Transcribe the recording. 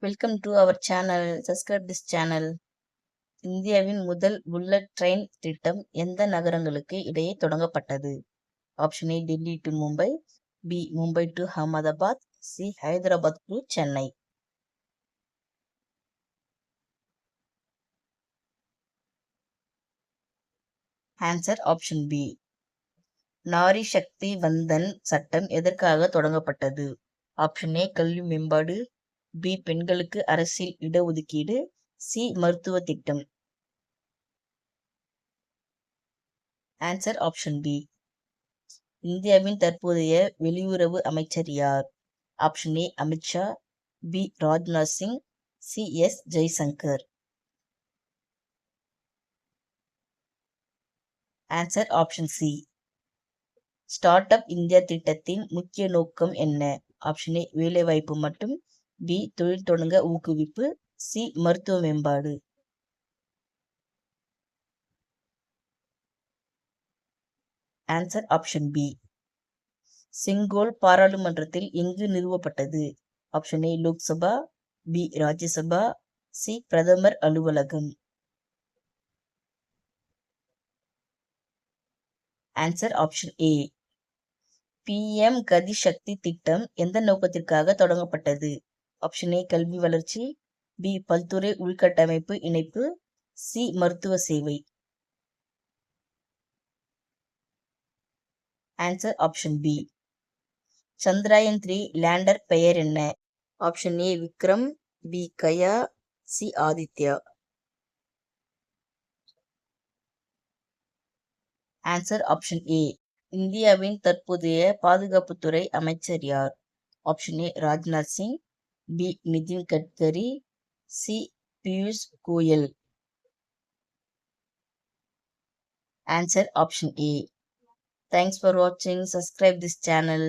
Welcome to our channel. Subscribe this channel. இந்தியாவின் முதல் bullet train திட்டம் எந்த நகரங்களுக்கு இடையே தொடங்கப்பட்டது? Option A Delhi to Mumbai, B Mumbai to Ahmedabad, C Hyderabad to Chennai. Answer option B. Nari Shakti Vandan சட்டம் எதற்காக தொடங்கப்பட்டது? ஆப்ஷன் ஏ கல்வி மேம்பாடு, பி பெண்களுக்கு அரசியல் இடஒதுக்கீடு, சி மருத்துவ திட்டம். Answer option B. இந்தியாவின் தற்போதைய வெளியுறவு அமைச்சர் யார்? Option A Amit Shah, B Rajnath Singh, C S Jaishankar. Answer option C. Start up India திட்டத்தின் முக்கிய நோக்கம் என்ன? ஆப்ஷன் ஏ வேலைவாய்ப்பு மட்டும், பி தொழில் தொடங்க ஊக்குவிப்பு, சி மருத்துவ மேம்பாடு. Answer option B. செங்கோல் பாராளுமன்றத்தில் எங்கு நிறுவப்பட்டது? Option A Lok Sabha, B Rajya Sabha, C பிரதமர் அலுவலகம். ஆன்சர் ஆப்ஷன் ஏ. PM கதி சக்தி திட்டம் எந்த நோக்கத்திற்காக தொடங்கப்பட்டது? ஆப்ஷன் ஏ கல்வி வளர்ச்சி, பி பல்துறை உள்கட்டமைப்பு இணைப்பு, சி மருத்துவ சேவை. Answer option B. Chandrayaan 3 lander பெயர் என்ன? Option A Vikram, B Gaya, C Aditya. Answer option A. இந்தியாவின் தற்போதைய பாதுகாப்புத்துறை அமைச்சர் யார்? Option A Rajnath Singh, B Nitin Gadkari, C Piyush Goyal. Answer option A. Thanks for watching. Subscribe this channel.